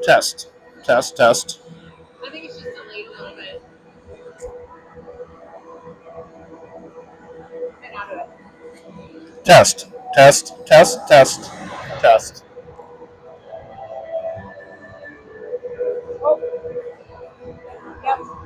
Test. Test. Test. I think it's just delayed a little bit. And out of it. Test. Test. Test. Test. Test. Oh, yep.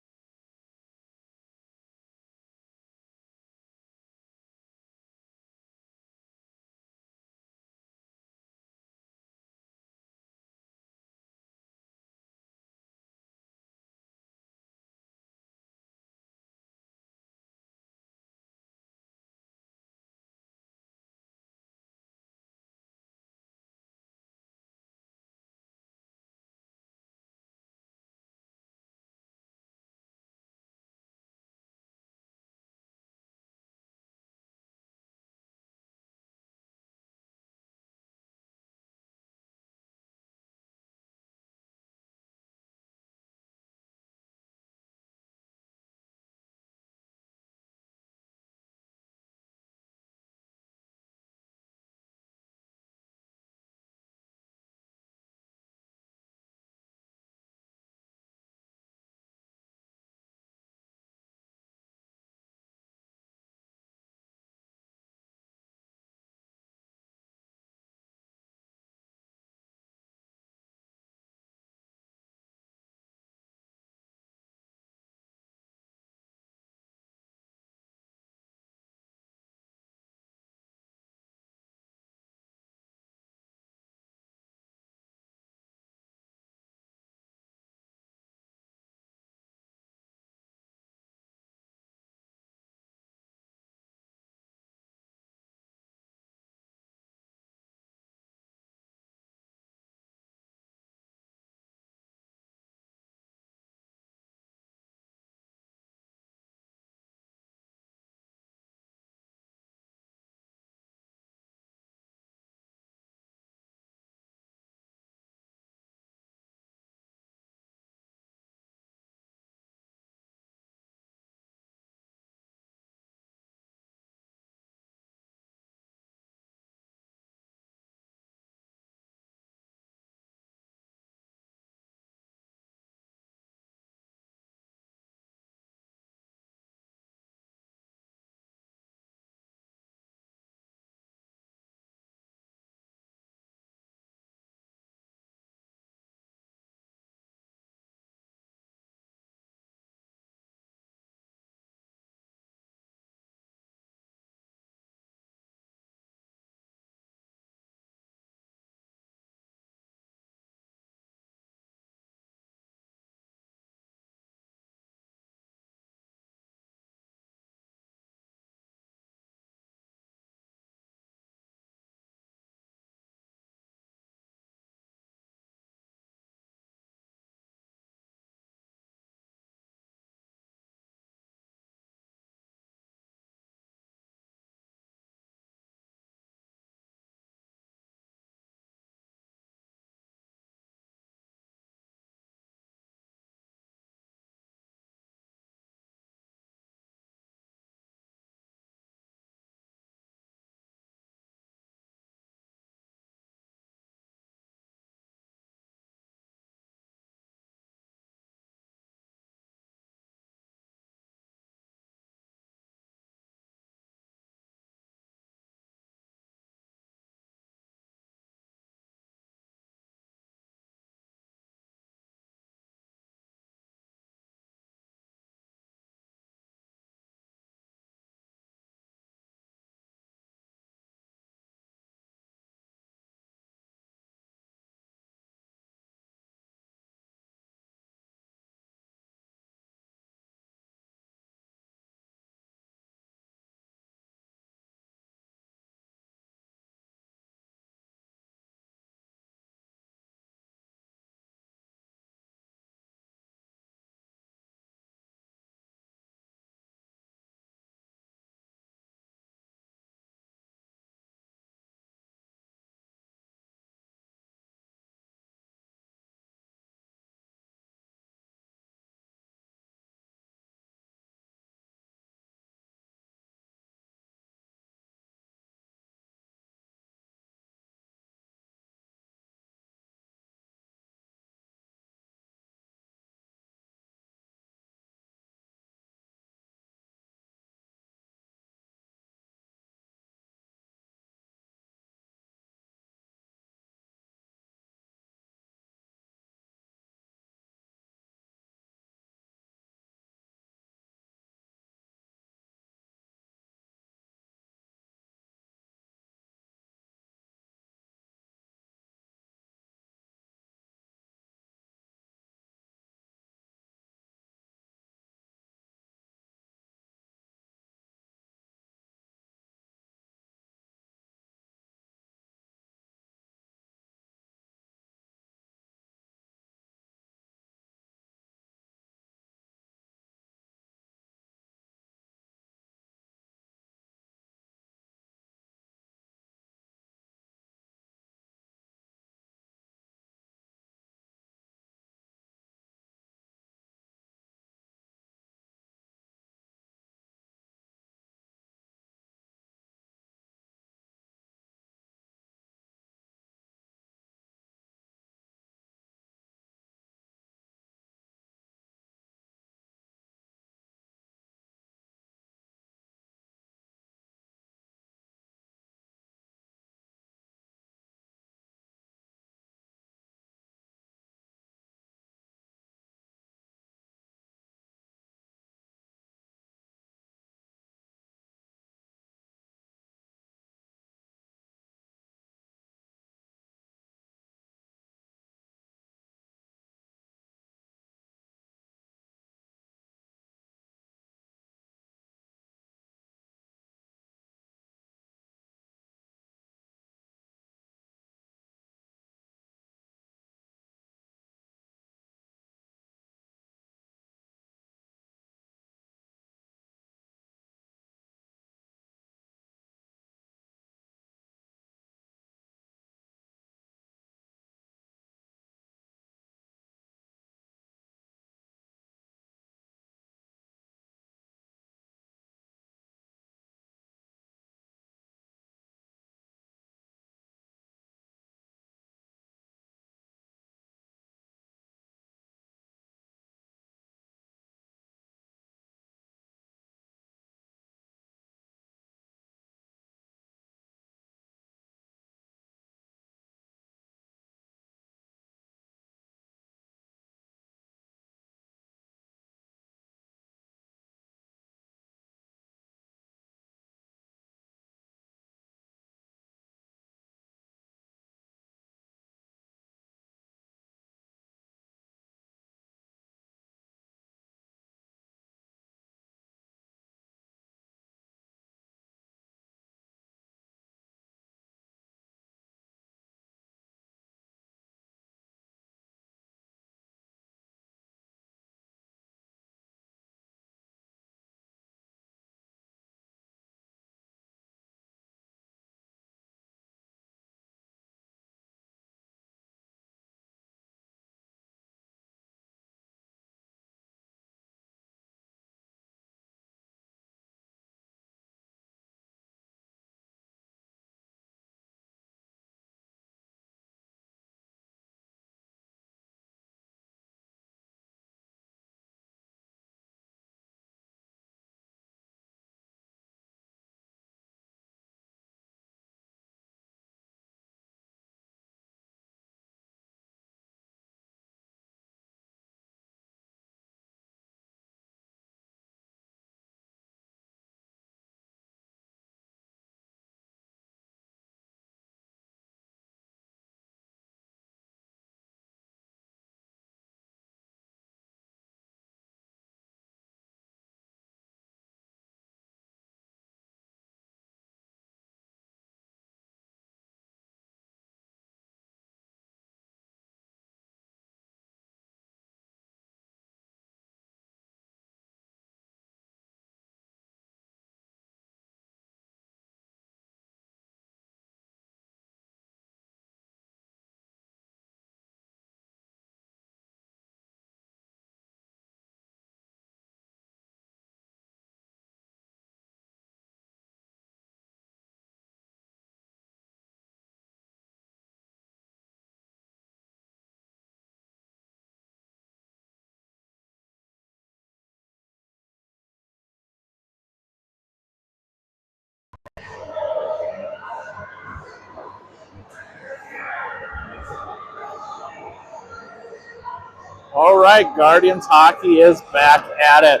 All right, Guardians hockey is back at it.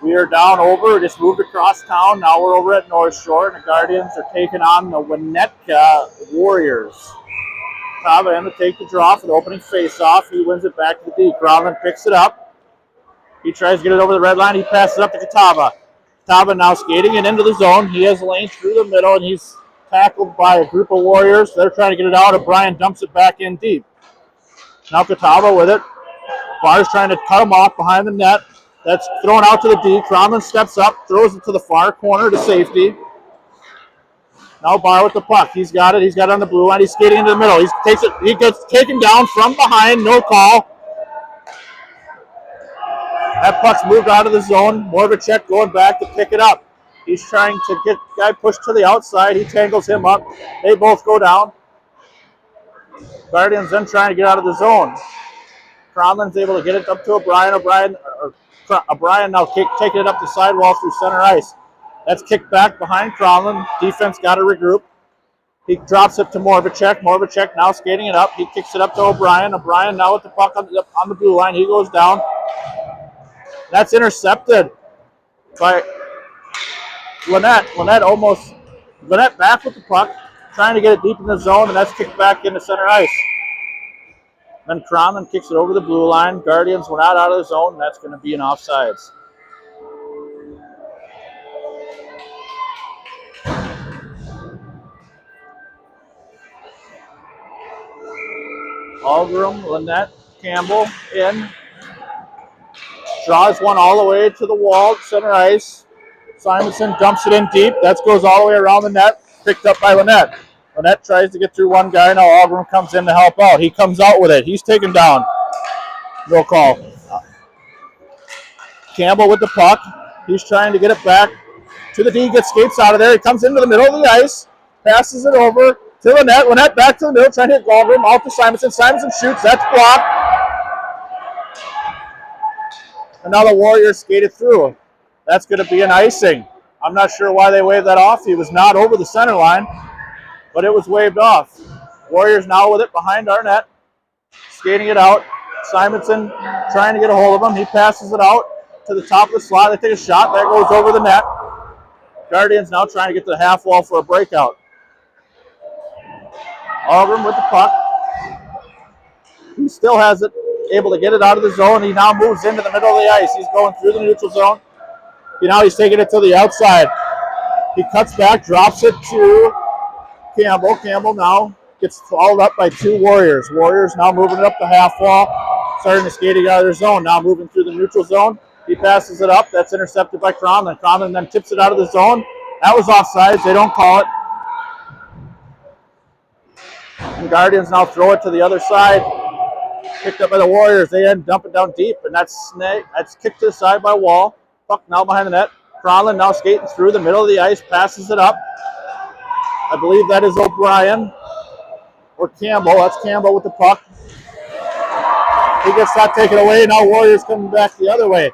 We are down over, just moved across town. Now we're over at North Shore, and the Guardians are taking on the Winnetka Warriors. Tava in to take the draw for the opening face-off. He wins it back to the D. Crowland picks it up. He tries to get it over the red line. He passes it up to Catawba. Catawba now skating it into the zone. He has a lane through the middle, and he's tackled by a group of Warriors. They're trying to get it out, and Brian dumps it back in deep. Now Catawba with it. Barr's trying to cut him off behind the net. That's thrown out to the D. Crowman steps up, throws it to the far corner to safety. Now Barr with the puck. He's got it. He's got it on the blue line. He's skating into the middle. He gets taken down from behind. No call. That puck's moved out of the zone. Morvacek going back to pick it up. He's trying to get the guy pushed to the outside. He tangles him up. They both go down. Guardians then trying to get out of the zone. Cromland's able to get it up to O'Brien. O'Brien now taking it up the sidewall through center ice. That's kicked back behind Cromland. Defense got to regroup. He drops it to Morvacek. Morvacek now skating it up. He kicks it up to O'Brien. O'Brien now with the puck on the blue line. He goes down. That's intercepted by Lynette. Lynette back with the puck, trying to get it deep in the zone, and that's kicked back into center ice. Then Cromland kicks it over the blue line. Guardians were not out of the zone, and that's going to be an offsides. Algrim, Lynette, Campbell in. Draws one all the way to the wall, center ice. Simonson dumps it in deep. That goes all the way around the net, picked up by Lynette. Lynette tries to get through one guy. Now Algrim comes in to help out. He comes out with it. He's taken down. No call. Campbell with the puck. He's trying to get it back to the D. Gets skates out of there. He comes into the middle of the ice. Passes it over to Lynette. Lynette back to the middle, trying to hit Algrim. Out to Simonson. Simonson shoots. That's blocked. And now the Warriors skated through. That's going to be an icing. I'm not sure why they waved that off. He was not over the center line, but it was waved off. Warriors now with it behind our net, skating it out. Simonson trying to get a hold of him. He passes it out to the top of the slot. They take a shot. That goes over the net. Guardians now trying to get to the half wall for a breakout. Algrim with the puck. He still has it, able to get it out of the zone. He now moves into the middle of the ice. He's going through the neutral zone. Now he's taking it to the outside. He cuts back, drops it to Campbell. Campbell now gets fouled up by two Warriors. Warriors now moving it up the half wall, starting to skating out of their zone. Now moving through the neutral zone. He passes it up. That's intercepted by Cromland. Cromland then tips it out of the zone. That was offsides. They don't call it. The Guardians now throw it to the other side. Picked up by the Warriors. They then dump it down deep, and that's kicked to the side by Wall. Puck now behind the net. Cromland now skating through the middle of the ice, passes it up. I believe that is O'Brien or Campbell. That's Campbell with the puck. He gets that taken away. Now Warriors coming back the other way.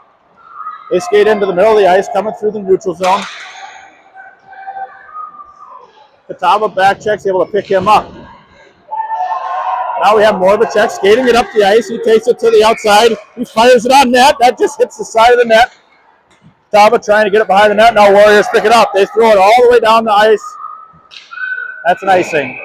They skate into the middle of the ice, coming through the neutral zone. Catawba back checks, able to pick him up. Now we have Morvacek skating it up the ice. He takes it to the outside. He fires it on net. That just hits the side of the net. Catawba trying to get it behind the net. Now Warriors pick it up. They throw it all the way down the ice. That's an icing.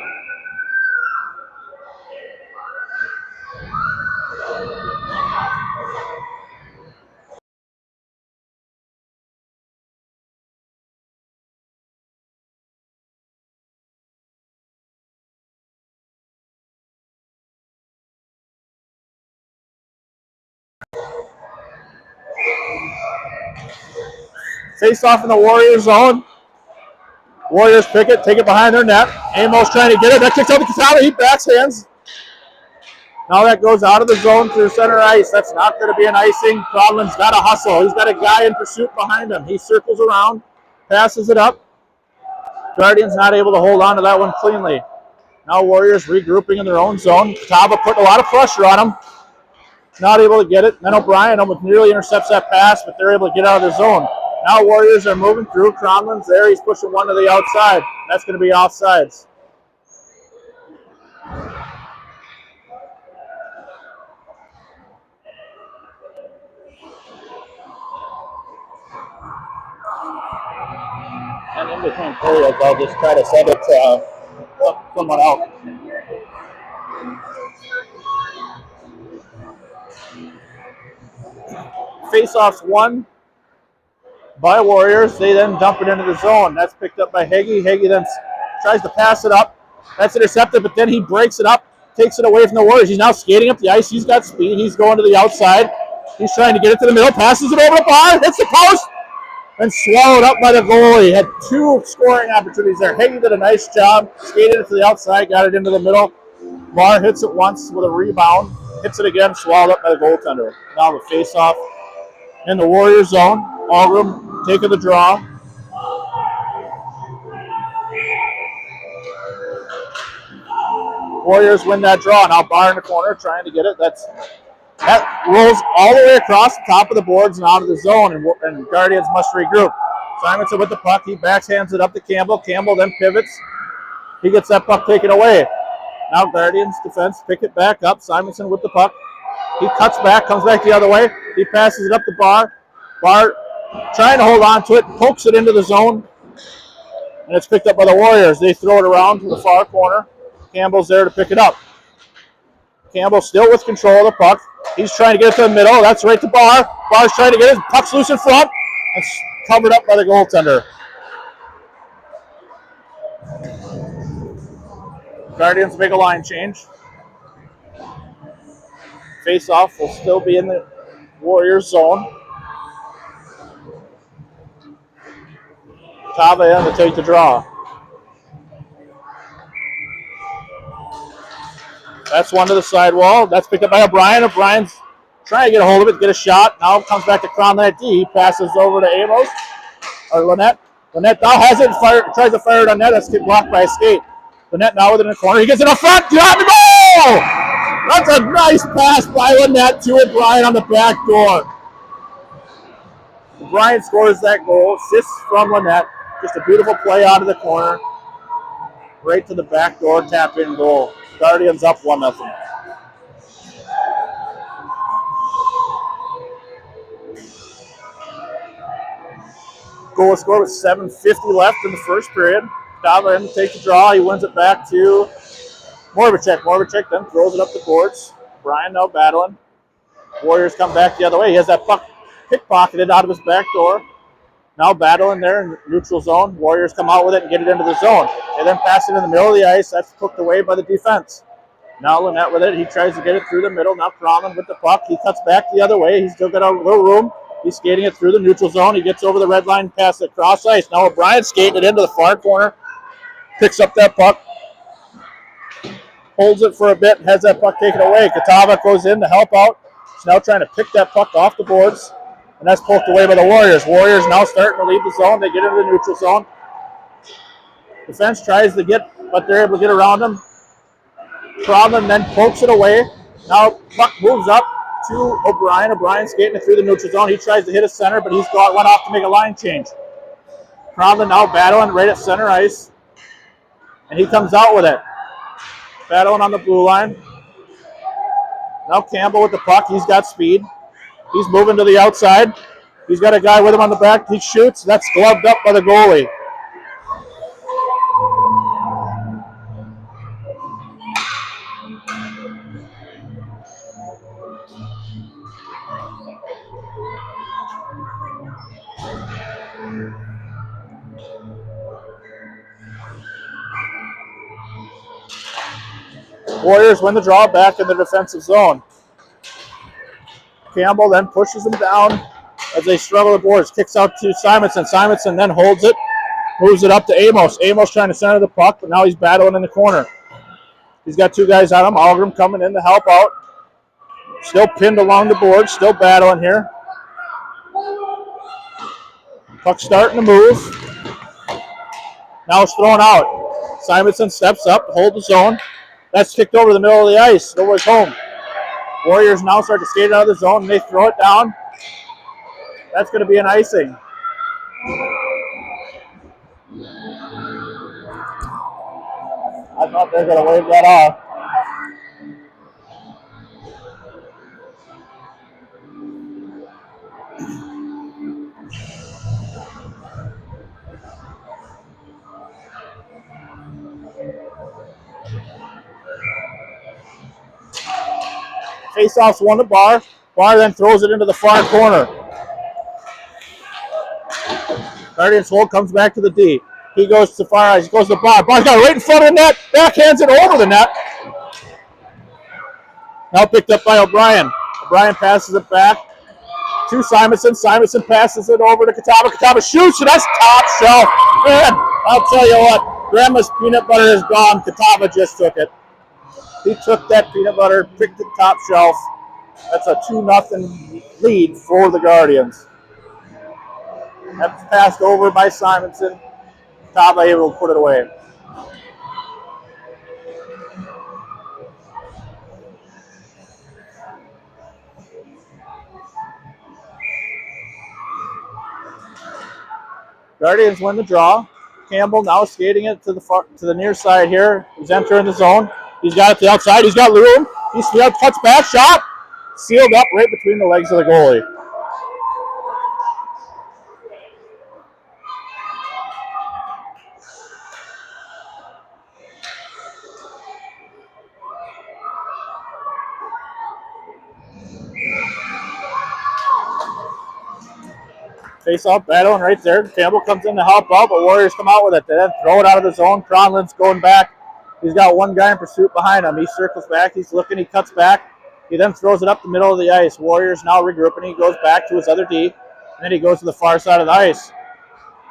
Face off in the Warriors zone. Warriors pick it, take it behind their net. Amos trying to get it. That kicks out to Catawba. He backhands. Now that goes out of the zone through center ice. That's not going to be an icing. Cromland's got to hustle. He's got a guy in pursuit behind him. He circles around, passes it up. Guardians not able to hold on to that one cleanly. Now Warriors regrouping in their own zone. Catawba putting a lot of pressure on him. Not able to get it. Then O'Brien almost nearly intercepts that pass, but they're able to get out of their zone. Now Warriors are moving through. Cromland's there. He's pushing one to the outside. That's going to be offsides. And in between periods, I'll just try to send it to someone else. Face-offs won by Warriors. They then dump it into the zone. That's picked up by Heggie. Heggie then tries to pass it up. That's intercepted, but then he breaks it up, takes it away from the Warriors. He's now skating up the ice. He's got speed. He's going to the outside. He's trying to get it to the middle, passes it over the bar, hits the post, and swallowed up by the goalie. Had two scoring opportunities there. Heggie did a nice job, skated it to the outside, got it into the middle. Bar hits it once with a rebound, hits it again, swallowed up by the goaltender. Now the face-off in the Warriors zone. Algrim taking the draw. Warriors win that draw. Now Bar in the corner trying to get it. That rolls all the way across the top of the boards and out of the zone, and Guardians must regroup. Simonson with the puck. He backhands it up to Campbell. Campbell then pivots. He gets that puck taken away. Now Guardians defense pick it back up. Simonson with the puck. He cuts back, comes back the other way. He passes it up to Bar. Bar trying to hold on to it, pokes it into the zone, and it's picked up by the Warriors. They throw it around to the far corner. Campbell's there to pick it up. Campbell still with control of the puck. He's trying to get it to the middle. That's right to Bar. Bar's trying to get it. Puck's loose in front. It's covered up by the goaltender. Guardians make a line change. Face-off will still be in the Warriors zone. Tava in to take the draw. That's one to the sidewall. That's picked up by O'Brien. O'Brien's trying to get a hold of it, get a shot. Now it comes back to Cronley at D. He passes over to Amos, or Lynette. Lynette now has it, tries to fire it on net. That's blocked by a skate. Lynette now within the corner. He gets it up front. Got the goal! That's a nice pass by Lynette to O'Brien on the back door. O'Brien scores that goal. Assists from Lynette. Just a beautiful play out of the corner. Right to the back door, tap-in goal. Guardians up 1-0. Goal scored with 7:50 left in the first period. Tava in to take the draw. He wins it back to Morbacek. Morbacek then throws it up the boards. Brian now battling. Warriors come back the other way. He has that puck pickpocketed out of his back door. Now battling there in neutral zone. Warriors come out with it and get it into the zone. They then pass it in the middle of the ice. That's hooked away by the defense. Now Lynette with it. He tries to get it through the middle. Now Croman with the puck. He cuts back the other way. He's still got a little room. He's skating it through the neutral zone. He gets over the red line, past it cross ice. Now O'Brien skating it into the far corner. Picks up that puck. Holds it for a bit. Has that puck taken away. Katava goes in to help out. He's now trying to pick that puck off the boards. And that's poked away by the Warriors. Warriors now starting to leave the zone. They get into the neutral zone. Defense tries to get, but they're able to get around them. Croman then pokes it away. Now puck moves up to O'Brien. O'Brien skating it through the neutral zone. He tries to hit a center, but he's went off to make a line change. Croman now battling right at center ice. And he comes out with it. Battling on the blue line. Now Campbell with the puck. He's got speed. He's moving to the outside. He's got a guy with him on the back. He shoots. That's gloved up by the goalie. Warriors win the draw back in the defensive zone. Campbell then pushes him down as they struggle the boards. Kicks out to Simonson. Simonson then holds it. Moves it up to Amos. Amos trying to center the puck, but now he's battling in the corner. He's got two guys on him. Algrim coming in to help out. Still pinned along the board. Still battling here. Puck starting to move. Now it's thrown out. Simonson steps up to hold the zone. That's kicked over the middle of the ice. Nobody's home. Warriors now start to skate out of the zone, and they throw it down. That's going to be an icing. I thought they were going to wave that off. Face-off's won to Barr. Barr then throws it into the far corner. Guardians hold, comes back to the D. He goes to far ice, goes to Barr. Barr's got it right in front of the net. Backhands it over the net. Now picked up by O'Brien. O'Brien passes it back to Simonson. Simonson passes it over to Catawba. Catawba shoots, and that's top shelf. Man, I'll tell you what, Grandma's peanut butter is gone. Catawba just took it. He took that peanut butter, picked it top shelf. That's a 2-0 lead for the Guardians. That's passed over by Simonson. Catawba able to put it away. Guardians win the draw. Campbell now skating it to the near side here. He's entering the zone. He's got it to the outside. He's got room. He's cuts back, shot. Sealed up right between the legs of the goalie. Face-off battling right there. Campbell comes in to help out, but Warriors come out with it. They then throw it out of the zone. Cronlin's going back. He's got one guy in pursuit behind him. He circles back. He's looking. He cuts back. He then throws it up the middle of the ice. Warriors now regrouping. He goes back to his other D, and then he goes to the far side of the ice.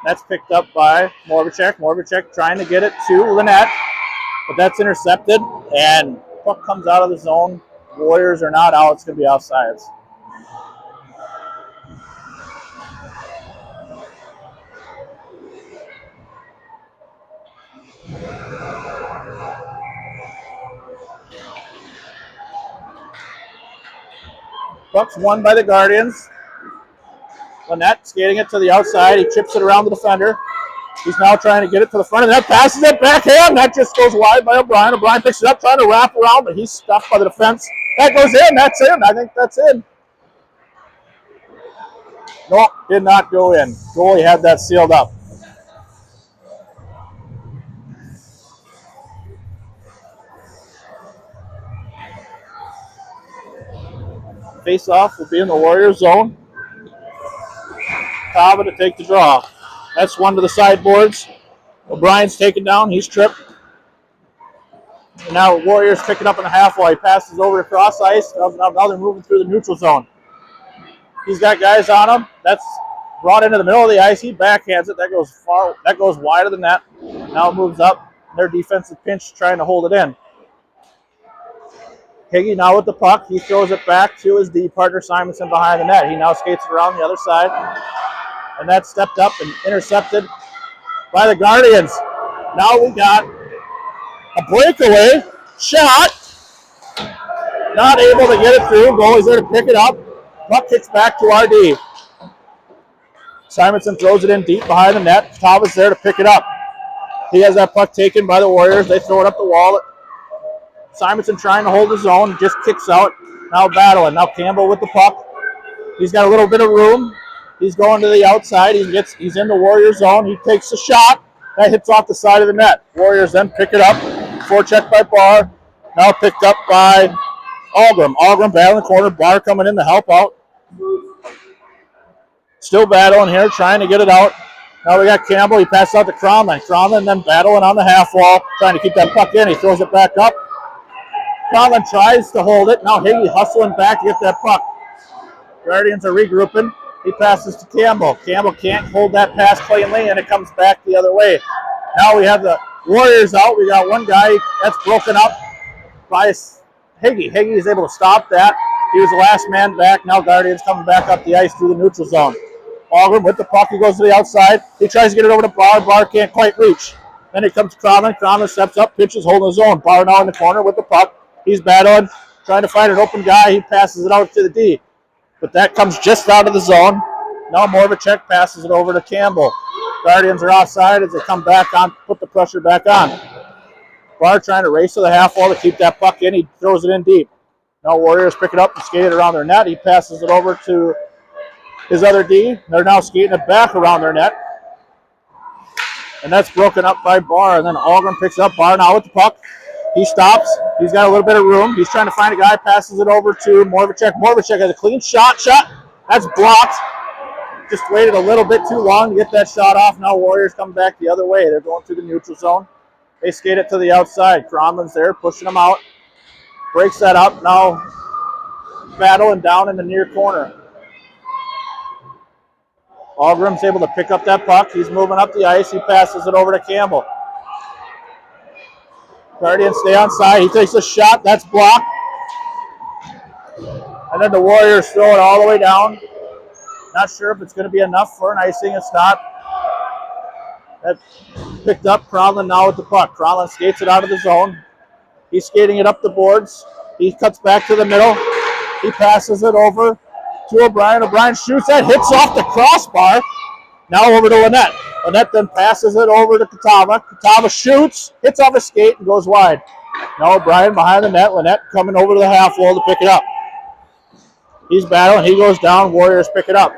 That's picked up by Moravicek. Moravicek trying to get it to Lynette, but that's intercepted, and puck comes out of the zone. Warriors are not out. It's going to be offsides. Puck's won by the Guardians. Lynette skating it to the outside. He chips it around the defender. He's now trying to get it to the front of the net. Passes it backhand. That just goes wide by O'Brien. O'Brien picks it up, trying to wrap around, but he's stopped by the defense. That goes in. That's in. I think that's in. Nope, did not go in. Goalie had that sealed up. Face-off will be in the Warriors zone. Catawba to take the draw. That's one to the sideboards. O'Brien's taken down. He's tripped. And now Warriors pick it up in the half wall. He passes over across ice. Now they're moving through the neutral zone. He's got guys on him. That's brought into the middle of the ice. He backhands it. That goes far. That goes wide of the net. Now it moves up. Their defensive pinch trying to hold it in. Higgy now with the puck. He throws it back to his D partner Simonson behind the net. He now skates it around the other side. And that's stepped up and intercepted by the Guardians. Now we got a breakaway shot. Not able to get it through. Goalie's there to pick it up. Puck kicks back to RD. Simonson throws it in deep behind the net. Catawba's there to pick it up. He has that puck taken by the Warriors. They throw it up the wall. Simonson trying to hold his own. Just kicks out. Now battling. Now Campbell with the puck. He's got a little bit of room. He's going to the outside. He's in the Warrior zone. He takes a shot. That hits off the side of the net. Warriors then pick it up. Forecheck by Barr. Now picked up by Algrim. Algrim battling the corner. Barr coming in to help out. Still battling here, trying to get it out. Now we got Campbell. He passes out to Cronlin. Cronlin then battling on the half wall, trying to keep that puck in. He throws it back up. Cronlin tries to hold it. Now Higgy hustling back to get that puck. Guardians are regrouping. He passes to Campbell. Campbell can't hold that pass cleanly, and it comes back the other way. Now we have the Warriors out. We got one guy that's broken up by Higgy. Higgy is able to stop that. He was the last man back. Now Guardians coming back up the ice through the neutral zone. Algrim with the puck. He goes to the outside. He tries to get it over to Barr. Barr can't quite reach. Then it comes to Cronlin. Cronlin steps up, pitches, holding his own. Barr now in the corner with the puck. He's battling, trying to find an open guy. He passes it out to the D. But that comes just out of the zone. Now Moravicek passes it over to Campbell. Guardians are offside as they come back on, put the pressure back on. Barr trying to race to the half wall to keep that puck in. He throws it in deep. Now Warriors pick it up and skate it around their net. He passes it over to his other D. They're now skating it back around their net. And that's broken up by Barr. And then Algrim picks up. Barr now with the puck. He stops. He's got a little bit of room. He's trying to find a guy, passes it over to Morvacek. Morvacek has a clean shot. That's blocked. Just waited a little bit too long to get that shot off. Now Warriors come back the other way. They're going through the neutral zone. They skate it to the outside. Cronlin's there, pushing them out. Breaks that up. Now battling down in the near corner. Algrim's able to pick up that puck. He's moving up the ice. He passes it over to Campbell. Guardians stay on side. He takes a shot. That's blocked. And then the Warriors throw it all the way down. Not sure if it's going to be enough for an icing. It's not. That picked up. Cronlin now with the puck. Cronlin skates it out of the zone. He's skating it up the boards. He cuts back to the middle. He passes it over to O'Brien. O'Brien shoots that, hits off the crossbar. Now over to Lynette. Lynette then passes it over to Katava. Katava shoots, hits off a skate, and goes wide. Now O'Brien behind the net. Lynette coming over to the half wall to pick it up. He's battling. He goes down. Warriors pick it up.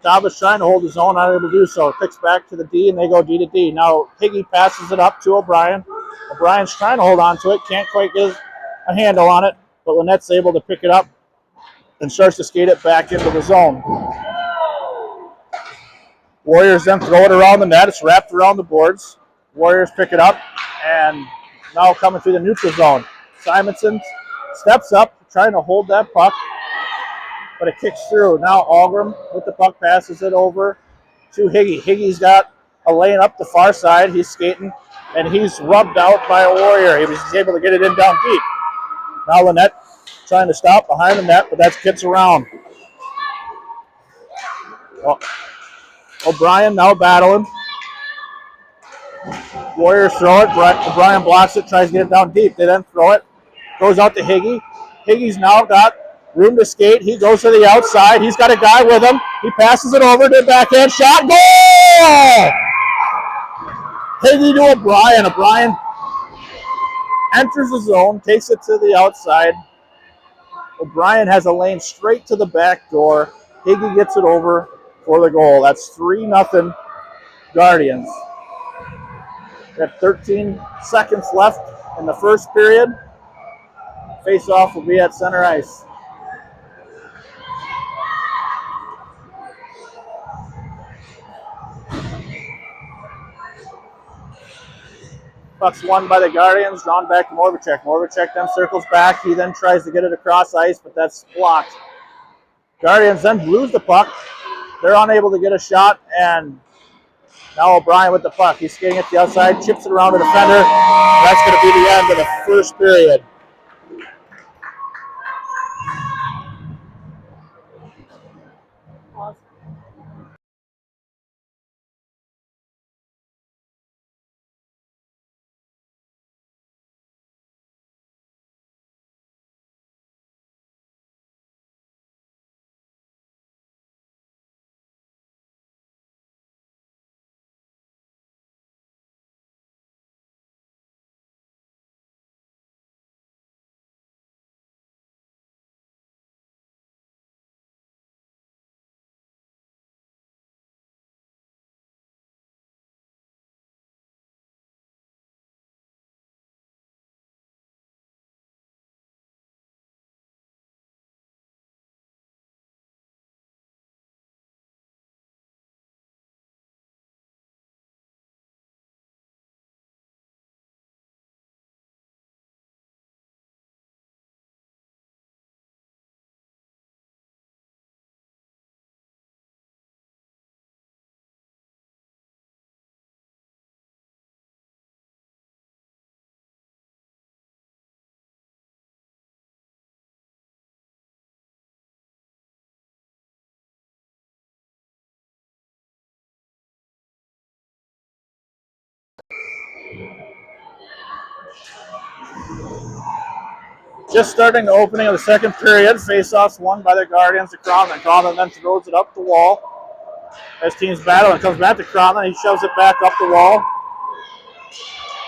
Katava's trying to hold his own, not able to do so. Picks back to the D, and they go D to D. Now Higgy passes it up to O'Brien. O'Brien's trying to hold on to it. Can't quite get a handle on it, but Lynette's able to pick it up and starts to skate it back into the zone. Warriors then throw it around the net. It's wrapped around the boards. Warriors pick it up, and now coming through the neutral zone. Simonson steps up, trying to hold that puck, but it kicks through. Now Algrim with the puck passes it over to Higgy. Higgy's got a lane up the far side. He's skating, and he's rubbed out by a Warrior. He was able to get it in down deep. Now Lynette trying to stop behind the net, but that gets around. Well, O'Brien now battling. Warriors throw it. O'Brien blocks it, tries to get it down deep. They then throw it. Goes out to Higgy. Higgy's now got room to skate. He goes to the outside. He's got a guy with him. He passes it over to the backhand shot. Goal! Higgy to O'Brien. O'Brien enters the zone, takes it to the outside. O'Brien has a lane straight to the back door. Higgy gets it over for the goal. That's 3-0 Guardians. We have 13 seconds left in the first period. Face-off will be at center ice. Puck's won by the Guardians, drawn back to Morvacek. Morvacek then circles back. He then tries to get it across ice, but that's blocked. Guardians then lose the puck. They're unable to get a shot, and now O'Brien with the puck. He's skating at the outside, chips it around the defender. That's going to be the end of the first period. Just starting the opening of the second period. Face-offs won by the Guardians to Cronlin. Cronlin then throws it up the wall. As teams battle, and comes back to Cronlin. He shoves it back up the wall.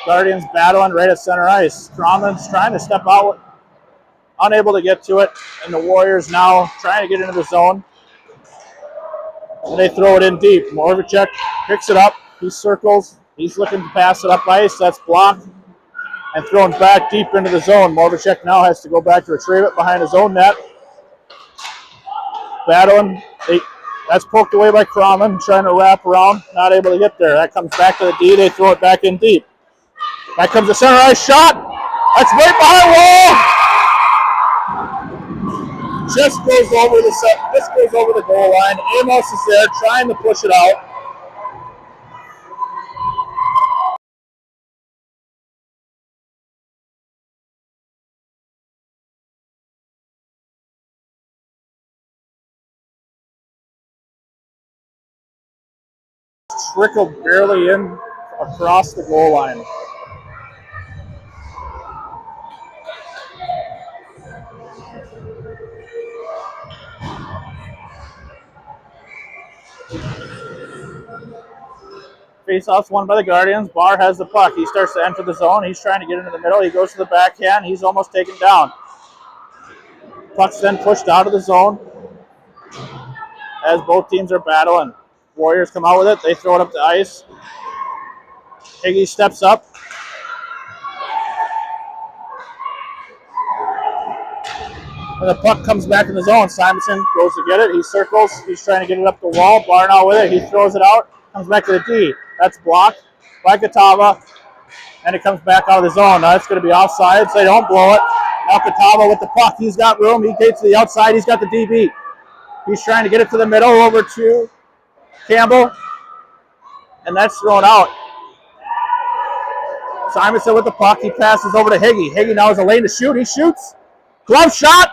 Guardians battling right at center ice. Cronlin's trying to step out, unable to get to it, and the Warriors now trying to get into the zone. And they throw it in deep. Morvacek picks it up. He circles. He's looking to pass it up ice. That's blocked. and thrown back deep into the zone. Morbacek now has to go back to retrieve it behind his own net. Battling. That's poked away by Cromlin, trying to wrap around, not able to get there. That comes back to the D. They throw it back in deep. That comes a center ice shot. That's right behind wall. Just goes over the goal line. Amos is there trying to push it out. Trickled barely in across the goal line. Face-off's won by the Guardians. Barr has the puck. He starts to enter the zone. He's trying to get into the middle. He goes to the backhand. He's almost taken down. Puck's then pushed out of the zone as both teams are battling. Warriors come out with it. They throw it up the ice. Higgy steps up. And the puck comes back in the zone. Simonson goes to get it. He circles. He's trying to get it up the wall. Barr now with it. He throws it out. Comes back to the D. That's blocked by Catawba. And it comes back out of the zone. Now it's going to be offside, so they don't blow it. Now Catawba with the puck. He's got room. He gets to the outside. He's got the DB. He's trying to get it to the middle over to Campbell. And that's thrown out. Simonson with the puck. He passes over to Higgy. Higgy now has a lane to shoot. He shoots. Glove shot.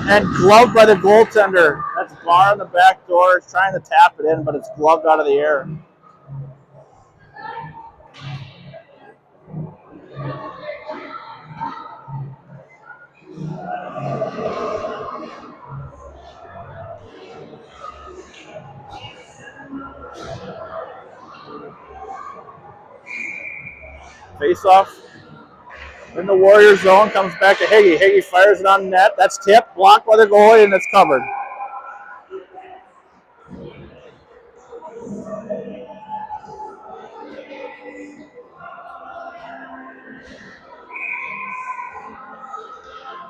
And gloved by the goaltender. That's Barr on the back door. He's trying to tap it in, but it's gloved out of the air. Face-off in the Warrior zone, comes back to Higgy. Higgy fires it on net. That's tipped, blocked by the goalie, and it's covered.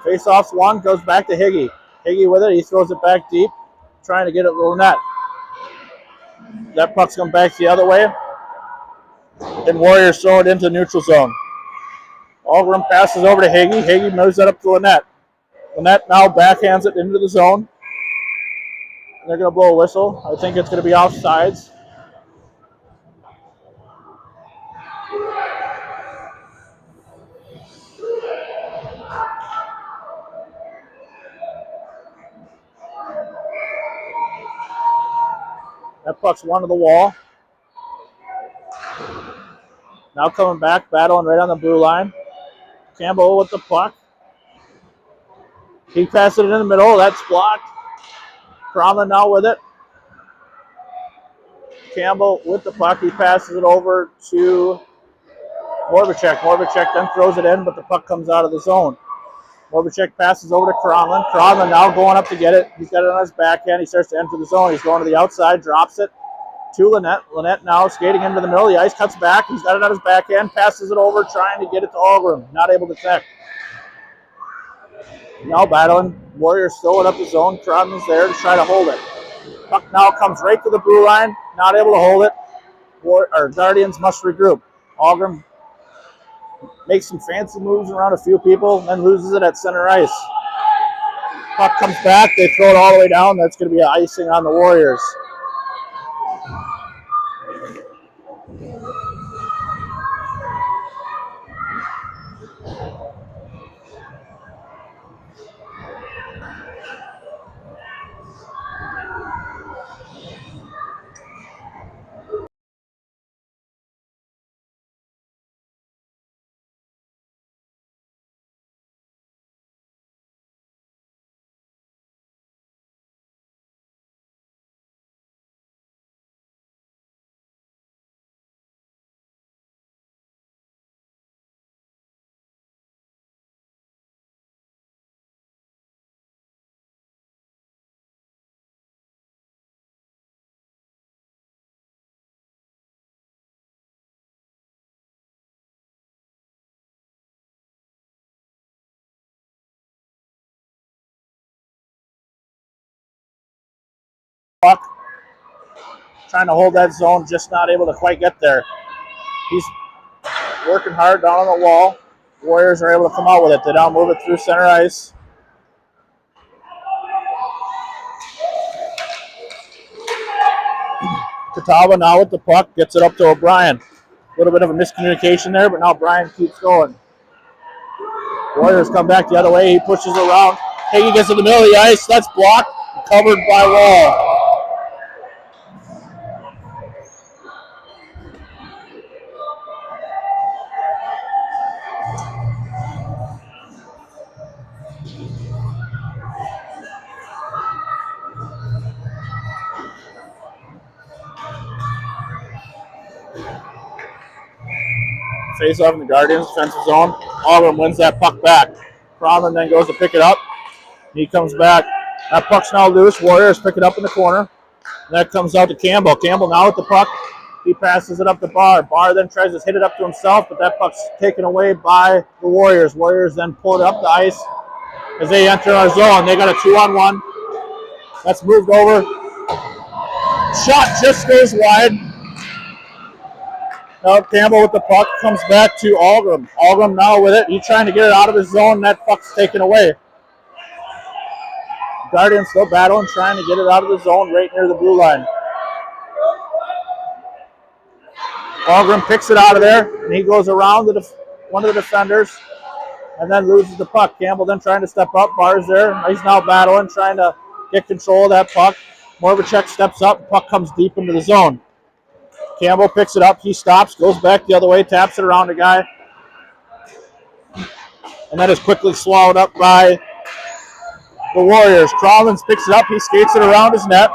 Face-off's won, goes back to Higgy. Higgy with it, he throws it back deep, trying to get it low net. That puck's come back the other way, and Warriors throw it into the neutral zone. Algrim passes over to Higgy. Higgy moves that up to Lynette. Lynette now backhands it into the zone. They're going to blow a whistle. I think it's going to be offsides. That puck's one to the wall. Now coming back, battling right on the blue line. Campbell with the puck. He passes it in the middle. That's blocked. Cromlin now with it. Campbell with the puck. He passes it over to Morbacek. Morbacek then throws it in, but the puck comes out of the zone. Morbacek passes over to Cromlin. Cromlin now going up to get it. He's got it on his backhand. He starts to enter the zone. He's going to the outside, drops it to Lynette. Lynette now skating into the middle. The ice cuts back. He's got it on his backhand. Passes it over, trying to get it to Algrim. Not able to check. Now battling. Warriors throw it up the zone. Cromlin's there to try to hold it. Puck now comes right to the blue line. Not able to hold it. Guardians must regroup. Algrim makes some fancy moves around a few people, then loses it at center ice. Puck comes back. They throw it all the way down. That's going to be icing on the Warriors. puck. Trying to hold that zone, just not able to quite get there. He's working hard down on the wall. Warriors are able to come out with it. They now move it through center ice. Catawba now with the puck, gets it up to O'Brien. A little bit of a miscommunication there, but now Brian keeps going. Warriors come back the other way. He pushes around. Hagee gets in the middle of the ice. That's blocked, covered by Wall. Face off in the Guardians' defensive zone. Auburn wins that puck back. Cromlin then goes to pick it up. He comes back. That puck's now loose. Warriors pick it up in the corner. And that comes out to Campbell. Campbell now with the puck. He passes it up to Barr. Barr then tries to hit it up to himself, but that puck's taken away by the Warriors. Warriors then pull it up the ice as they enter our zone. They got a 2-on-1. That's moved over. Shot just goes wide. Now Campbell with the puck comes back to Algram. Algram now with it. He's trying to get it out of his zone. That puck's taken away. Guardians still battling, trying to get it out of the zone right near the blue line. Algram picks it out of there, and he goes around one of the defenders and then loses the puck. Campbell then trying to step up. Barr's there. He's now battling, trying to get control of that puck. Moravchuk steps up. Puck comes deep into the zone. Campbell picks it up. He stops, goes back the other way, taps it around a guy. And that is quickly swallowed up by the Warriors. Crowlins picks it up. He skates it around his net.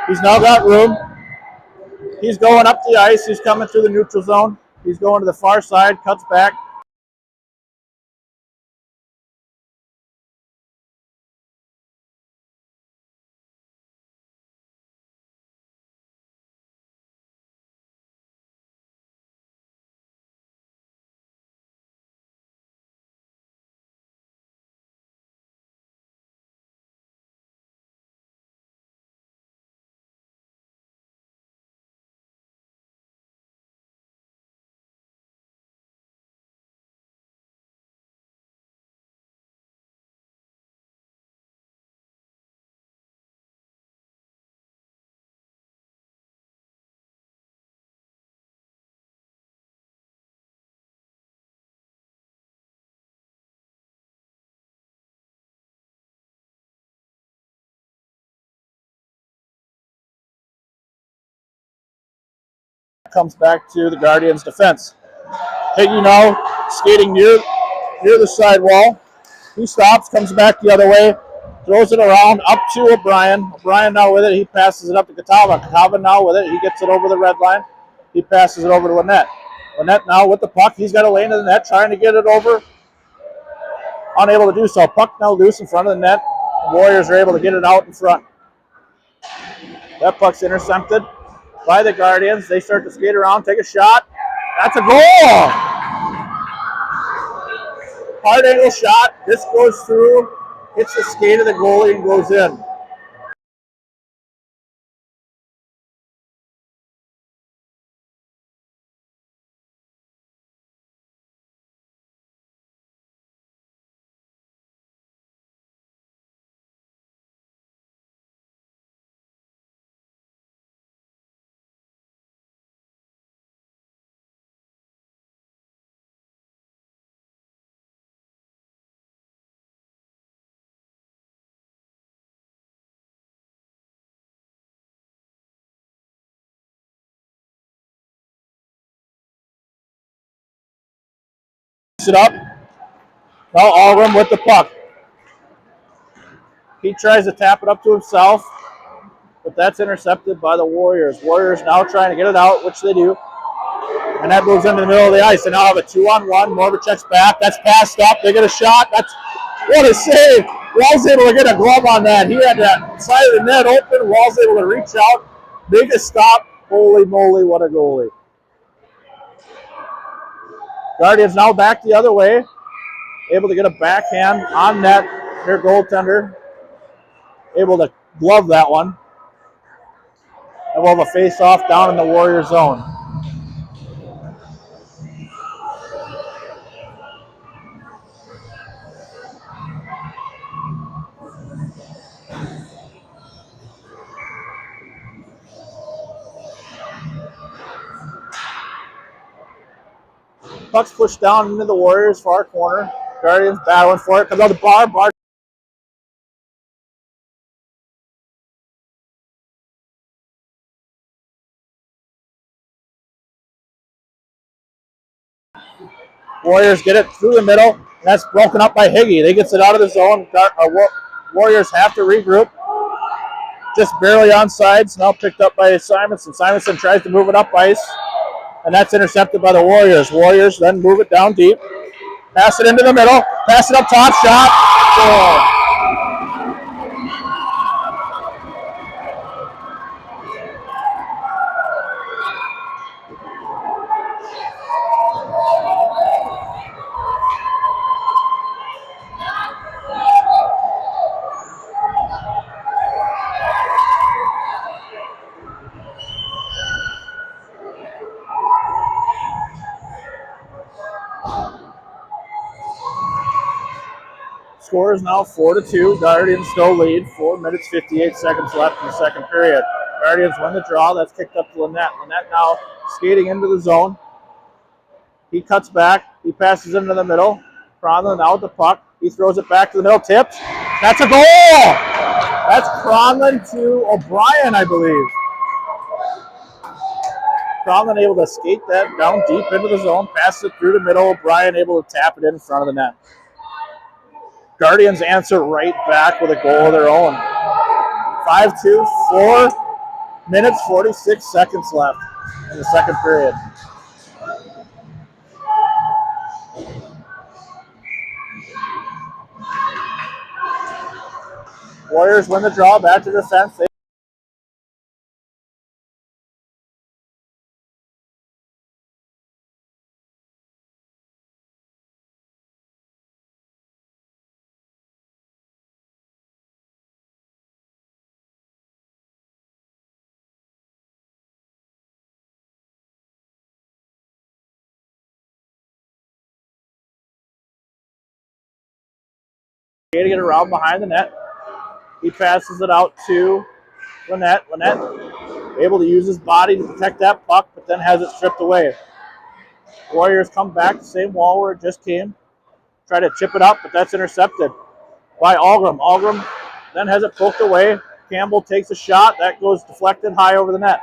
He's now got room. He's going up the ice. He's coming through the neutral zone. He's going to the far side, cuts back. Comes back to the Guardians' defense. Hagee now skating near the sidewall. He stops, comes back the other way, throws it around up to O'Brien. O'Brien now with it. He passes it up to Catawba. Catawba now with it. He gets it over the red line. He passes it over to Winnetka. Winnetka now with the puck. He's got a lane to the net, trying to get it over. Unable to do so. Puck now loose in front of the net. The Warriors are able to get it out in front. That puck's intercepted by the Guardians. They start to skate around, take a shot. That's a goal! Hard angle shot. This goes through, hits the skate of the goalie and goes in. It up. Now Algram with the puck. He tries to tap it up to himself, but that's intercepted by the Warriors. Warriors now trying to get it out, which they do. And that moves into the middle of the ice. They now have a 2-on-1. Moravchuk's back. That's passed up. They get a shot. What a save. Wall's able to get a glove on that. He had that side of the net open. Wall's able to reach out. Make a stop. Holy moly, what a goalie. Guardians now back the other way. Able to get a backhand on net. Their goaltender able to glove that one. And we'll have a face-off down in the Warrior zone. Puck's pushed down into the Warriors' far corner. Guardians battling for it. Comes out the bar. Warriors get it through the middle. That's broken up by Higgy. They gets it out of the zone. Warriors have to regroup. Just barely on sides. Now picked up by Simonson. Simonson tries to move it up ice. And that's intercepted by the Warriors. Warriors then move it down deep. Pass it into the middle. Pass it up top. Shot. Goal. Score is now 4-2. Guardians still lead. 4 minutes, 58 seconds left in the second period. Guardians win the draw. That's kicked up to Lynette. Lynette now skating into the zone. He cuts back. He passes into the middle. Cronlund now with the puck. He throws it back to the middle. Tipped. That's a goal! That's Cronlund to O'Brien, I believe. Cronlund able to skate that down deep into the zone. Passes it through the middle. O'Brien able to tap it in front of the net. Guardians answer right back with a goal of their own. 5-2, 4 minutes, 46 seconds left in the second period. Warriors win the draw, back to defense. To get around behind the net. He passes it out to Lynette. Lynette able to use his body to protect that puck, but then has it stripped away. Warriors come back the same wall where it just came. Try to chip it up, but that's intercepted by Algrim. Algrim then has it poked away. Campbell takes a shot. That goes deflected high over the net.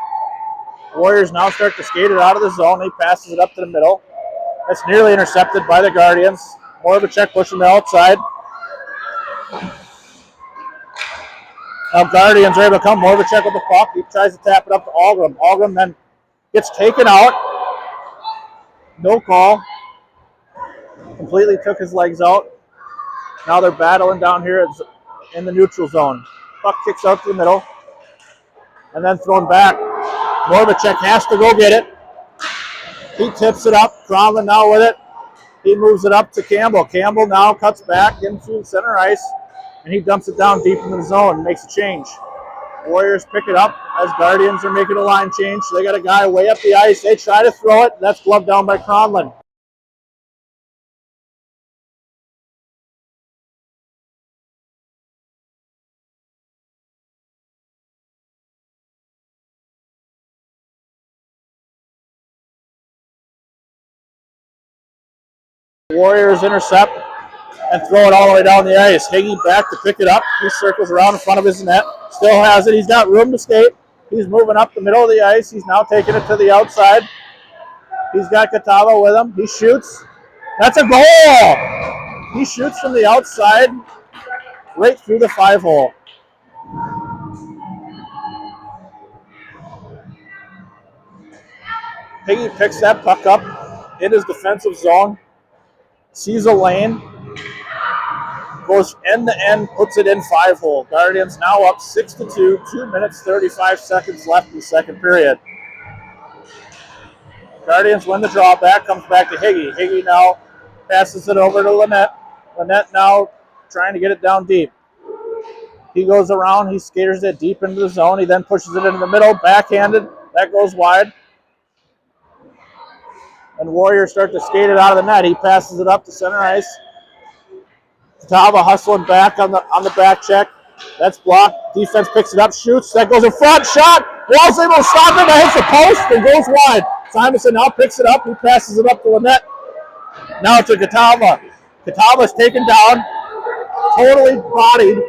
Warriors now start to skate it out of the zone. He passes it up to the middle. That's nearly intercepted by the Guardians. More of a check pushing the outside. Now Guardians are able to come more of a check with the puck. He tries to tap it up to Algrim. Algrim then gets taken out. No call. Completely took his legs out. Now they're battling down here in the neutral zone. Puck kicks out to the middle. And then thrown back. Morvacek has to go get it. He tips it up. Cronlund now with it. He moves it up to Campbell. Campbell now cuts back into center ice. And he dumps it down deep in the zone and makes a change. Warriors pick it up as Guardians are making a line change. They got a guy way up the ice. They try to throw it. That's gloved down by Cronlund. Warriors intercept and throw it all the way down the ice. Higgy back to pick it up. He circles around in front of his net. Still has it. He's got room to skate. He's moving up the middle of the ice. He's now taking it to the outside. He's got Catalo with him. He shoots. That's a goal! He shoots from the outside right through the 5-hole. Higgy picks that puck up in his defensive zone. Sees a lane. Goes end to end, puts it in 5-hole. Guardians now up 6-2, 2 minutes, 35 seconds left in the second period. Guardians win the draw back, comes back to Higgy. Higgy now passes it over to Lynette. Lynette now trying to get it down deep. He goes around. He skaters it deep into the zone. He then pushes it into the middle, backhanded. That goes wide. And Warriors start to skate it out of the net. He passes it up to center ice. Catawba hustling back on the back check. That's blocked. Defense picks it up, shoots. That goes in front. Shot. Wall's able to stop it. That hits the post and goes wide. Simonson now picks it up. He passes it up to Lynette. Now to Catawba. Catawba's taken down. Totally bodied.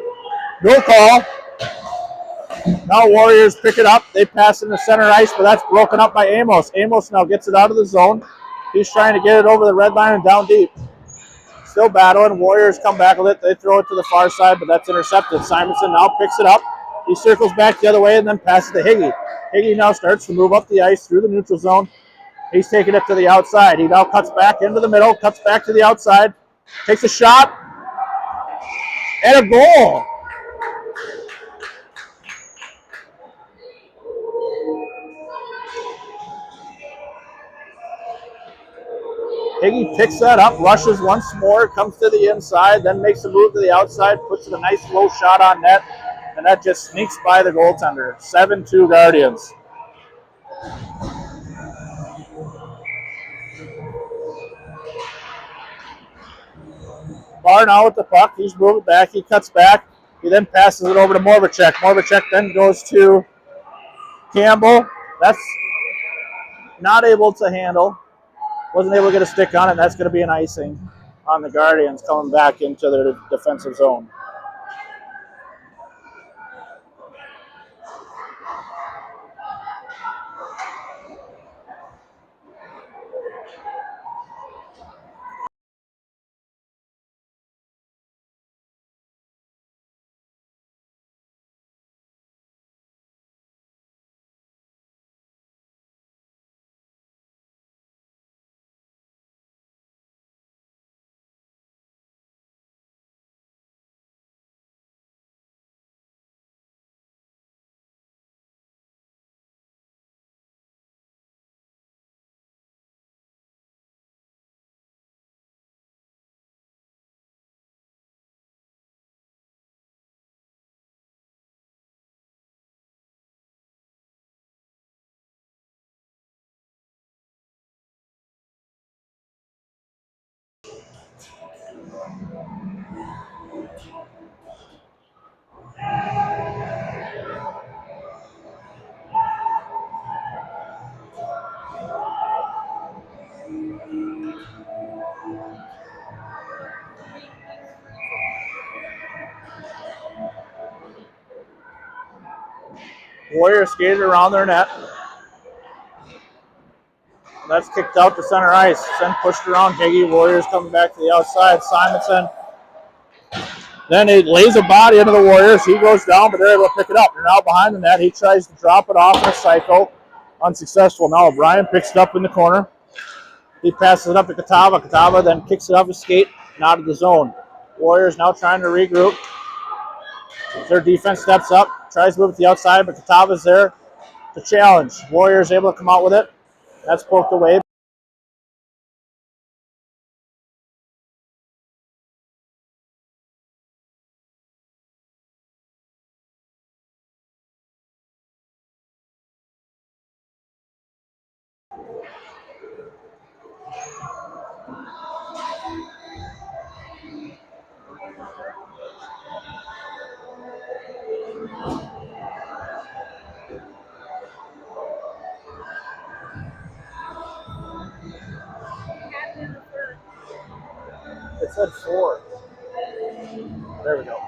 No call. Now Warriors pick it up. They pass it in the center ice, but that's broken up by Amos. Amos now gets it out of the zone. He's trying to get it over the red line and down deep. Still battling. Warriors come back with it. They throw it to the far side, but that's intercepted. Simonson now picks it up. He circles back the other way and then passes to Higgy. Higgy now starts to move up the ice through the neutral zone. He's taking it to the outside. He now cuts back into the middle, cuts back to the outside, takes a shot, and a goal. Higgy picks that up, rushes once more, comes to the inside, then makes a move to the outside, puts a nice low shot on net, and that just sneaks by the goaltender. 7-2 Guardians. Barr now with the puck. He's moving back. He cuts back. He then passes it over to Morbacek. Morbacek then goes to Campbell. That's not able to handle. Wasn't able to get a stick on it. That's going to be an icing on the Guardians coming back into their defensive zone. Warriors skated around their net. That's kicked out to center ice. Then pushed around Higgy. Warriors coming back to the outside. Simonson. Then he lays a body into the Warriors. He goes down, but they're able to pick it up. They're now behind the net. He tries to drop it off in a cycle. Unsuccessful. Now O'Brien picks it up in the corner. He passes it up to Catawba. Catawba then kicks it off his skate and out of the zone. Warriors now trying to regroup. Their defense steps up, tries to move to the outside, but Catawba's there to challenge. Warriors able to come out with it. That's poked away. It said 4. There we go.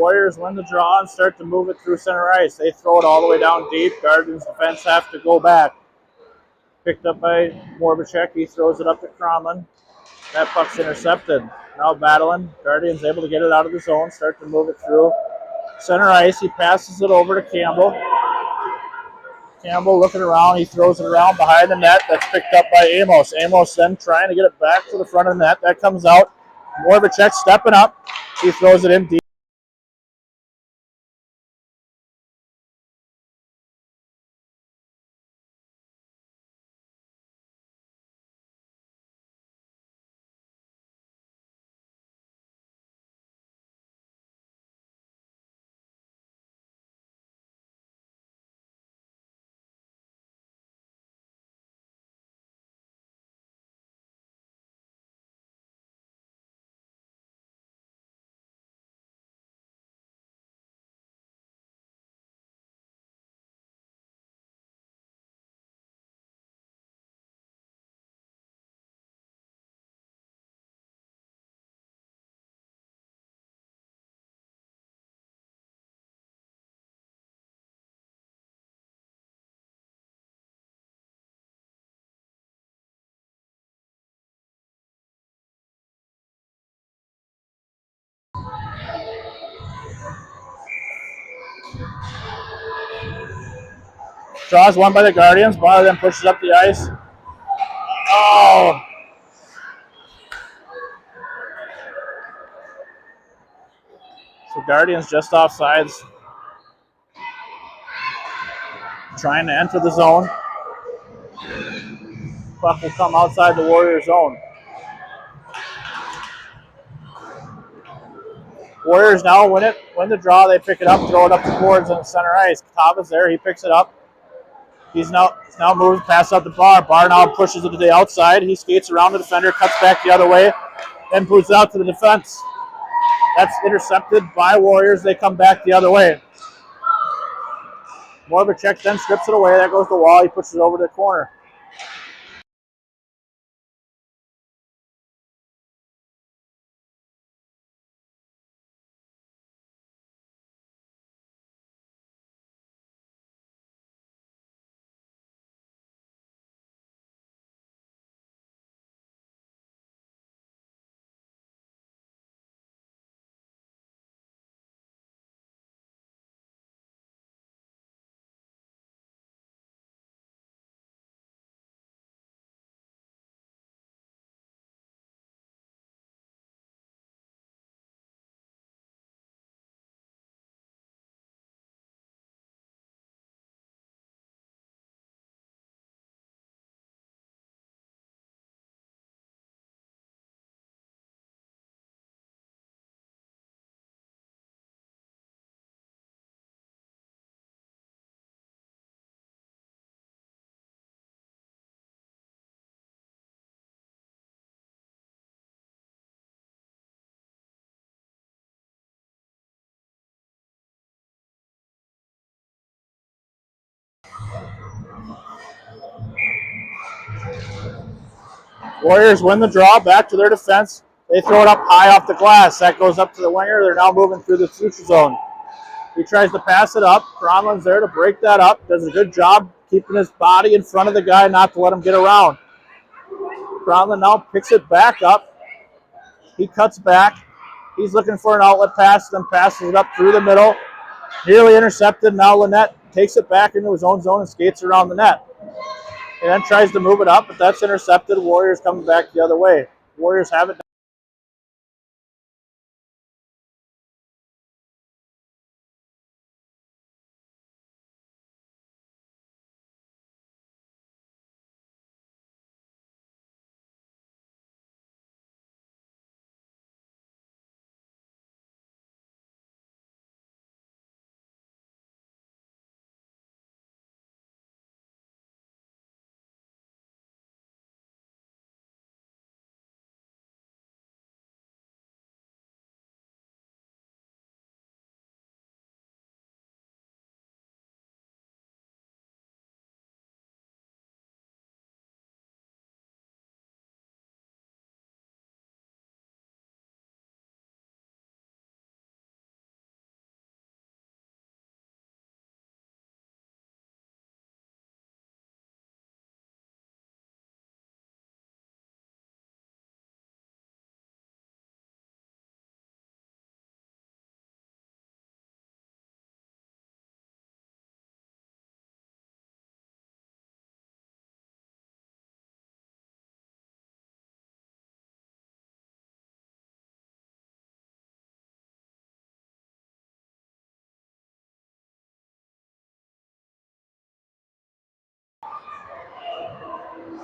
Warriors win the draw and start to move it through center ice. They throw it all the way down deep. Guardians defense have to go back. Picked up by Morbacek. He throws it up to Cromlin. That puck's intercepted. Now battling. Guardians able to get it out of the zone. Start to move it through center ice. He passes it over to Campbell. Campbell looking around. He throws it around behind the net. That's picked up by Amos. Amos then trying to get it back to the front of the net. That comes out. Morbacek stepping up. He throws it in deep. Draws one by the Guardians. One of them pushes up the ice. Oh! So Guardians just offsides. Trying to enter the zone. Puck will come outside the Warrior zone. Warriors now win the draw. They pick it up, throw it up the boards on the center ice. Tava's there. He picks it up. He's now moves, passes out the bar. Bar now pushes it to the outside. He skates around the defender, cuts back the other way, then moves out to the defense. That's intercepted by Warriors. They come back the other way. Morbacek then strips it away. That goes the wall. He pushes it over to the corner. Warriors win the draw, back to their defense. They throw it up high off the glass. That goes up to the winger. They're now moving through the future zone. He tries to pass it up. Cromlin's there to break that up. Does a good job keeping his body in front of the guy, not to let him get around. Cromlin now picks it back up. He cuts back. He's looking for an outlet pass, then passes it up through the middle. Nearly intercepted. Now Lynette takes it back into his own zone and skates around the net. And then tries to move it up, but that's intercepted. Warriors coming back the other way. Warriors have it.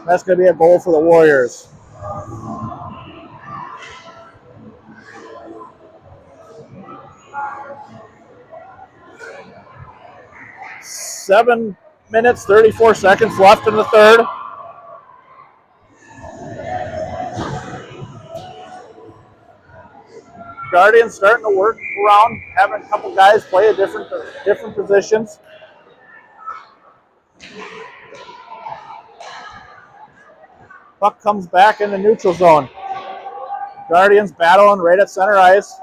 That's going to be a goal for the Warriors. Seven minutes, 34 seconds left in the third. Guardians starting to work around, having a couple guys play at different positions. Puck comes back in the neutral zone. Guardians battling right at center ice.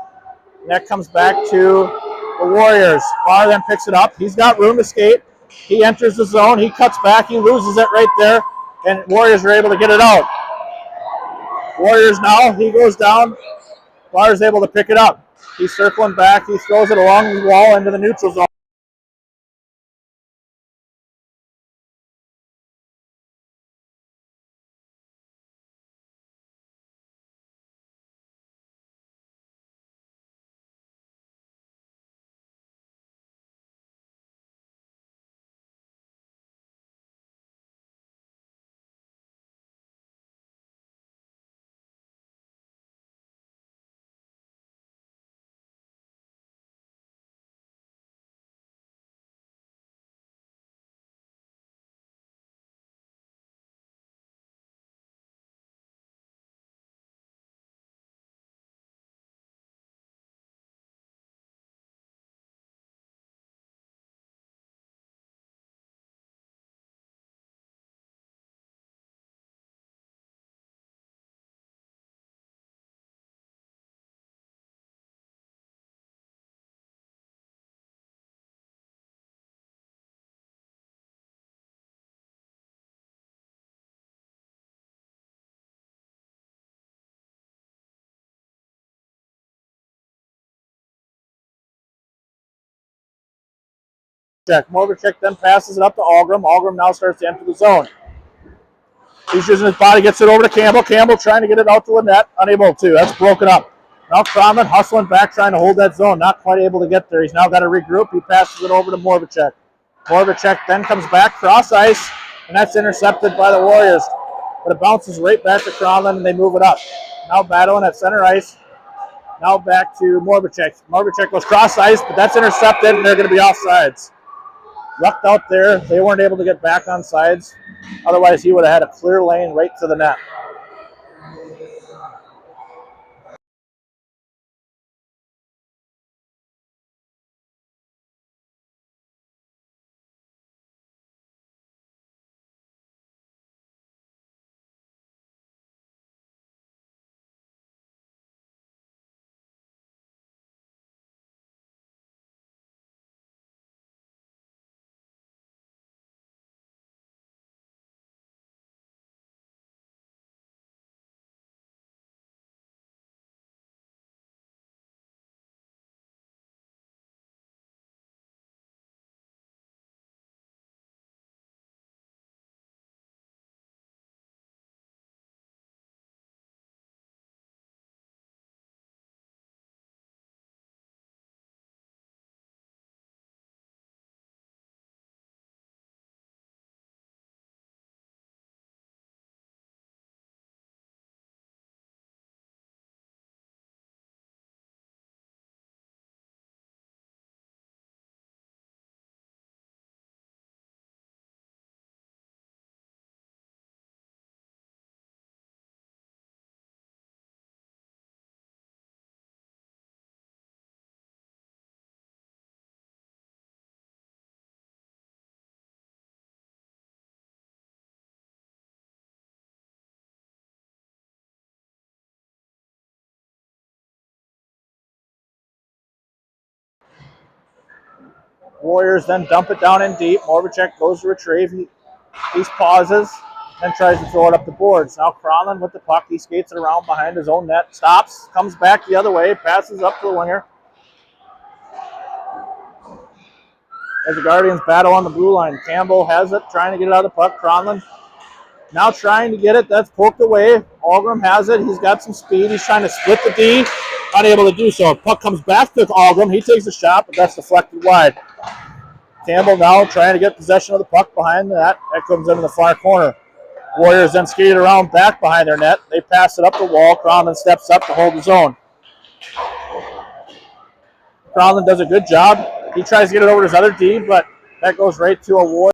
And that comes back to the Warriors. Farr then picks it up. He's got room to skate. He enters the zone. He cuts back. He loses it right there. And Warriors are able to get it out. Warriors now, he goes down. Farr's able to pick it up. He's circling back. He throws it along the wall into the neutral zone. Moravchik then passes it up to Algrim. Algrim now starts to enter the zone. He's using his body, gets it over to Campbell. Campbell trying to get it out to the net. Unable to. That's broken up. Now Kronman hustling back, trying to hold that zone. Not quite able to get there. He's now got to regroup. He passes it over to Moravchik. Moravchik then comes back, cross ice, and that's intercepted by the Warriors. But it bounces right back to Kronman, and they move it up. Now battling at center ice. Now back to Moravchik. Moravchik goes cross ice, but that's intercepted, and they're going to be offsides. Lucked out there. They weren't able to get back on sides. Otherwise, he would have had a clear lane right to the net. Warriors then dump it down in deep. Moravchik goes to retrieve. He pauses and tries to throw it up the boards. Now Kronman with the puck. He skates it around behind his own net. Stops. Comes back the other way. Passes up to the winger. As the Guardians battle on the blue line. Campbell has it. Trying to get it out of the puck. Kronman now trying to get it. That's poked away. Algrim has it. He's got some speed. He's trying to split the D. Unable to do so. Puck comes back to Algrim. He takes a shot, but that's deflected wide. Campbell now trying to get possession of the puck behind that. That comes into the far corner. Warriors then skate around back behind their net. They pass it up the wall. Conlon steps up to hold the zone. Conlon does a good job. He tries to get it over to his other D, but that goes right to a Warrior.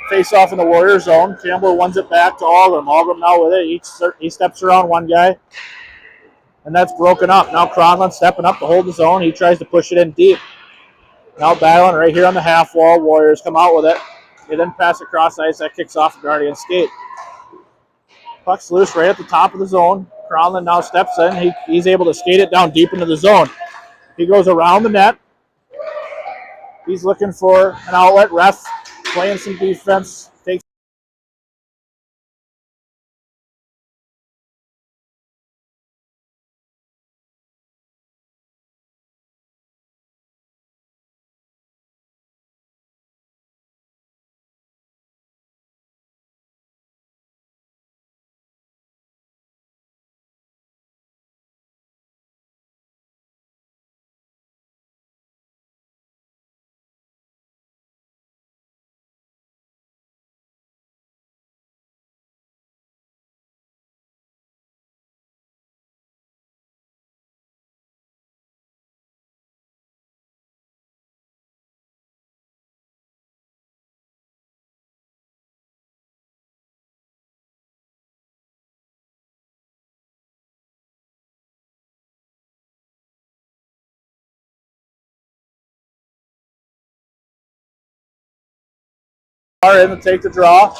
Face off in the Warrior zone. Campbell wins it back to Algram. Algram now with it. He steps around one guy, and that's broken up. Now Conlon stepping up to hold the zone. He tries to push it in deep. Now battling right here on the half wall. Warriors come out with it. They then pass across ice. That kicks off the Guardian skate. Puck's loose right at the top of the zone. Conlon now steps in. He's able to skate it down deep into the zone. He goes around the net. He's looking for an outlet. Ref playing some defense. Takes in to take the draw.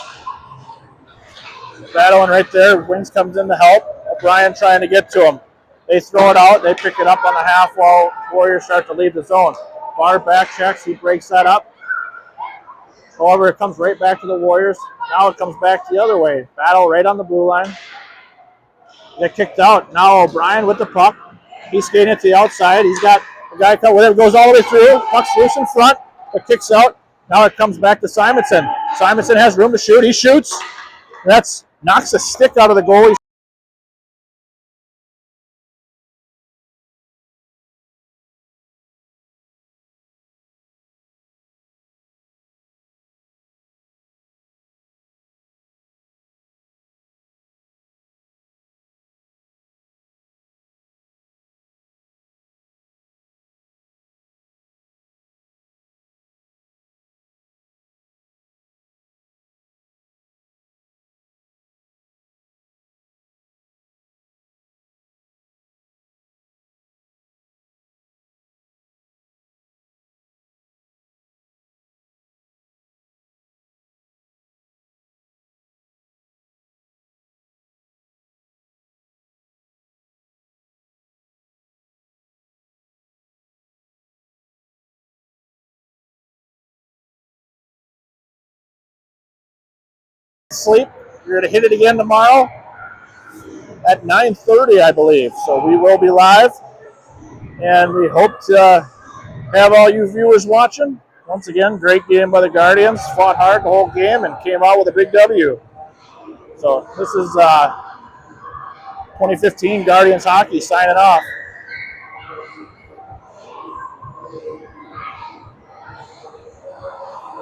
Battling right there. Wings comes in to help. O'Brien trying to get to him. They throw it out. They pick it up on the half wall. Warriors start to leave the zone. Bar back checks. He breaks that up. However, it comes right back to the Warriors. Now it comes back the other way. Battle right on the blue line. Get kicked out. Now O'Brien with the puck. He's skating it to the outside. He's got a guy cut with it. Goes all the way through. Puck's loose in front. It kicks out. Now it comes back to Simonson. Simonson has room to shoot. He shoots. That's knocks a stick out of the goalie. sleep. We're going to hit it again tomorrow at 9:30, I believe. So we will be live, and we hope to have all you viewers watching. Once again, great game by the Guardians. Fought hard the whole game and came out with a big W. So this is 2015 Guardians hockey signing off.